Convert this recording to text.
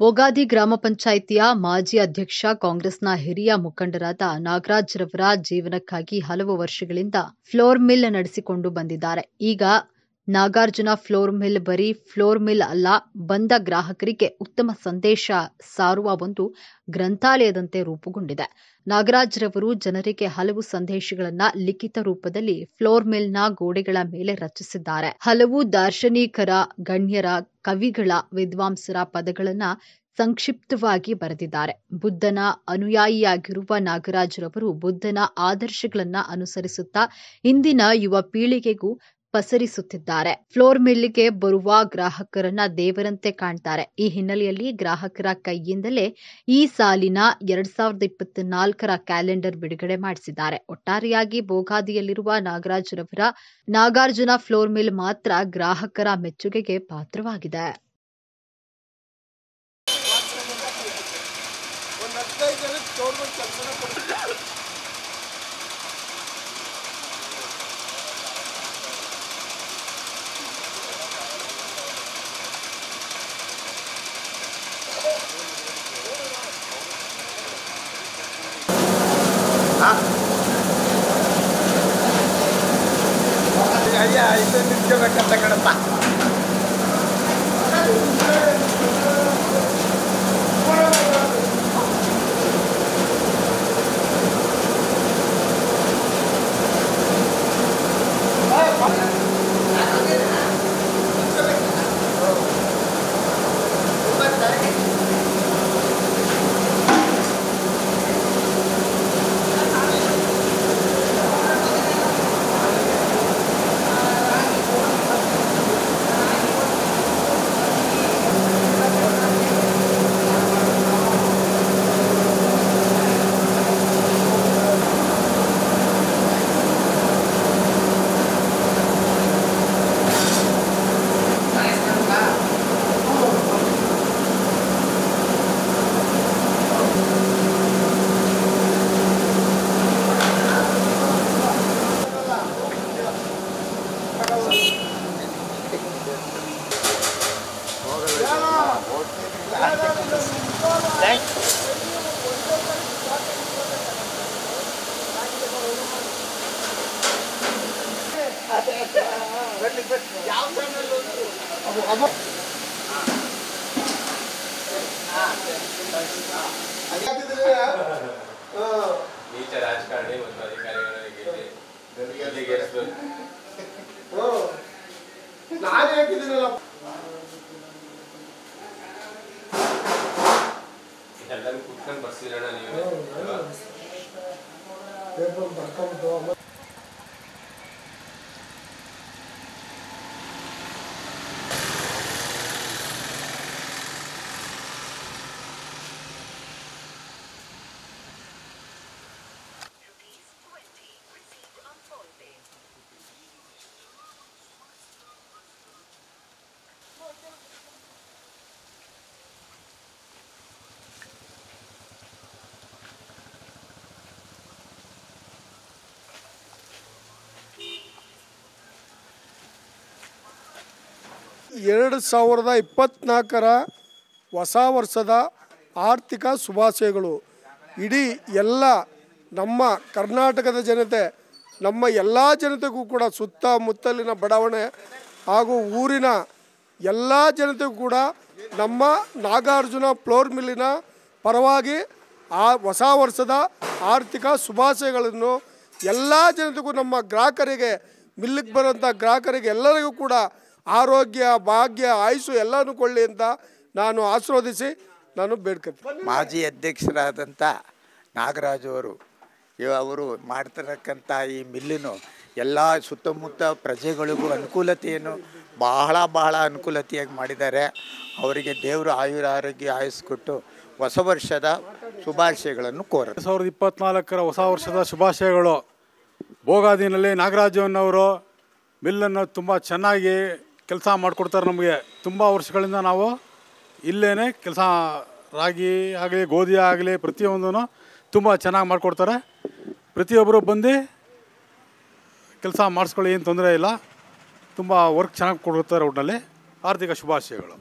ಬೋಗಾದಿ ಗ್ರಾಮ ಪಂಚಾಯಿತಿಯ ಮಾಜಿ ಅಧ್ಯಕ್ಷ ಕಾಂಗ್ರೆಸ್ನ ಹಿರಿಯ ಮುಖಂಡರಾದ ನಾಗರಾಜ್ ರವರ ಜೀವನಕ್ಕಾಗಿ ಹಲವು ವರ್ಷಗಳಿಂದ ಫ್ಲೋರ್ ಮಿಲ್ ನಡೆಸಿಕೊಂಡು ಬಂದಿದ್ದಾರೆ. ಈಗ ನಾಗಾರ್ಜುನ ಫ್ಲೋರ್ ಮಿಲ್ ಬರೀ ಫ್ಲೋರ್ ಮಿಲ್ ಅಲ್ಲ, ಬಂದ ಗ್ರಾಹಕರಿಗೆ ಉತ್ತಮ ಸಂದೇಶ ಸಾರುವ ಒಂದು ಗ್ರಂಥಾಲಯದಂತೆ ರೂಪುಗೊಂಡಿದೆ. ನಾಗರಾಜ್ ರವರು ಜನರಿಗೆ ಹಲವು ಸಂದೇಶಗಳನ್ನು ಲಿಖಿತ ರೂಪದಲ್ಲಿ ಫ್ಲೋರ್ ಮಿಲ್ನ ಗೋಡೆಗಳ ಮೇಲೆ ರಚಿಸಿದ್ದಾರೆ. ಹಲವು ದಾರ್ಶನಿಕರ, ಗಣ್ಯರ, ಕವಿಗಳ, ವಿದ್ವಾಂಸರ ಪದಗಳನ್ನು ಸಂಕ್ಷಿಪ್ತವಾಗಿ ಬರೆದಿದ್ದಾರೆ. ಬುದ್ಧನ ಅನುಯಾಯಿಯಾಗಿರುವ ನಾಗರಾಜ್ ರವರು ಬುದ್ಧನ ಆದರ್ಶಗಳನ್ನು ಅನುಸರಿಸುತ್ತಾ ಇಂದಿನ ಯುವ ಪೀಳಿಗೆಗೂ ಪಸರಿಸುತ್ತಿದ್ದಾರೆ. ಫ್ಲೋರ್ ಮಿಲ್ಗೆ ಬರುವ ಗ್ರಾಹಕರನ್ನ ದೇವರಂತೆ ಕಾಣ್ತಾರೆ. ಈ ಹಿನ್ನೆಲೆಯಲ್ಲಿ ಗ್ರಾಹಕರ ಕೈಯಿಂದಲೇ ಈ ಸಾಲಿನ 2024ರ ಕ್ಯಾಲೆಂಡರ್ ಬಿಡುಗಡೆ ಮಾಡಿಸಿದ್ದಾರೆ. ಒಟ್ಟಾರೆಯಾಗಿ ಬೋಗಾದಿಯಲ್ಲಿರುವ ನಾಗರಾಜ್ ರವರ ನಾಗಾರ್ಜುನ ಫ್ಲೋರ್ ಮಿಲ್ ಮಾತ್ರ ಗ್ರಾಹಕರ ಮೆಚ್ಚುಗೆಗೆ ಪಾತ್ರವಾಗಿದೆ. ಇದು ನಿಂತ್ಕೋಬೇಕಂತ ಕಣಪ್ಪ. ನೀಚ ರಾಜಕಾರಣಿ ಮತ್ತು ಅಧಿಕಾರಿಗಳಿಗೆ ನಾನೇ ಹಾಕಿದ್ದೀನಲ್ಲ ಎಲ್ಲರೂ ಕುತ್ಕೊಂಡು ಬರ್ಸಿರೋಣ ನೀವು. ಎರಡು 2024ರ ಹೊಸ ವರ್ಷದ ಆರ್ಥಿಕ ಶುಭಾಶಯಗಳು. ಇಡೀ ಎಲ್ಲ ನಮ್ಮ ಕರ್ನಾಟಕದ ಜನತೆ, ನಮ್ಮ ಎಲ್ಲ ಜನತೆಗೂ ಕೂಡ, ಸುತ್ತಮುತ್ತಲಿನ ಬಡಾವಣೆ ಹಾಗೂ ಊರಿನ ಎಲ್ಲ ಜನತೆಗೂ ಕೂಡ ನಮ್ಮ ನಾಗಾರ್ಜುನ ಫ್ಲೋರ್ ಮಿಲ್ಲಿನ ಪರವಾಗಿ ಆ ಹೊಸ ವರ್ಷದ ಆರ್ಥಿಕ ಶುಭಾಶಯಗಳನ್ನು ಎಲ್ಲ ಜನತೆಗೂ, ನಮ್ಮ ಗ್ರಾಹಕರಿಗೆ, ಮಿಲ್ಲಿಗೆ ಬರೋಂಥ ಗ್ರಾಹಕರಿಗೆ ಎಲ್ಲರಿಗೂ ಕೂಡ ಆರೋಗ್ಯ, ಭಾಗ್ಯ, ಆಯುಷು ಎಲ್ಲನೂ ಕೊಳ್ಳಿ ಅಂತ ನಾನು ಆಶೀರ್ವದಿಸಿ ನಾನು ಬೇಡ್ಕೊತೀನಿ. ಮಾಜಿ ಅಧ್ಯಕ್ಷರಾದಂಥ ನಾಗರಾಜ್ ಅವರು ಮಾಡ್ತಿರಕ್ಕಂಥ ಈ ಮಿಲ್ಲಿನು ಎಲ್ಲ ಸುತ್ತಮುತ್ತ ಪ್ರಜೆಗಳಿಗೂ ಅನುಕೂಲತೆಯನ್ನು ಬಹಳ ಅನುಕೂಲತೆಯಾಗಿ ಮಾಡಿದ್ದಾರೆ. ಅವರಿಗೆ ದೇವರು ಆಯುರಾರೋಗ್ಯ ಆಯುಸ್ ಕೊಟ್ಟು ಹೊಸ ವರ್ಷದ ಶುಭಾಶಯಗಳನ್ನು ಕೋರ. 2024ರ ಹೊಸ ವರ್ಷದ ಶುಭಾಶಯಗಳು. ಬೋಗಾದಿನಲ್ಲಿ ನಾಗರಾಜನವರು ಮಿಲ್ಲನ್ನು ತುಂಬ ಚೆನ್ನಾಗಿ ಕೆಲಸ ಮಾಡಿಕೊಡ್ತಾರೆ. ನಮಗೆ ತುಂಬ ವರ್ಷಗಳಿಂದ ನಾವು ಇಲ್ಲೇ ಕೆಲಸ, ರಾಗಿ ಆಗಲಿ ಗೋಧಿ ಆಗಲಿ ಪ್ರತಿಯೊಂದೂ ತುಂಬ ಚೆನ್ನಾಗಿ ಮಾಡಿಕೊಡ್ತಾರೆ. ಪ್ರತಿಯೊಬ್ಬರು ಬಂದು ಕೆಲಸ ಮಾಡಿಸ್ಕೊಳ್ಳಿ, ಏನು ತೊಂದರೆ ಇಲ್ಲ. ತುಂಬ ವರ್ಕ್ ಚೆನ್ನಾಗಿ ಕೊಡುತ್ತಾರೆ. ಒಟ್ಟಿನಲ್ಲಿ ಆರ್ಥಿಕ ಶುಭಾಶಯಗಳು.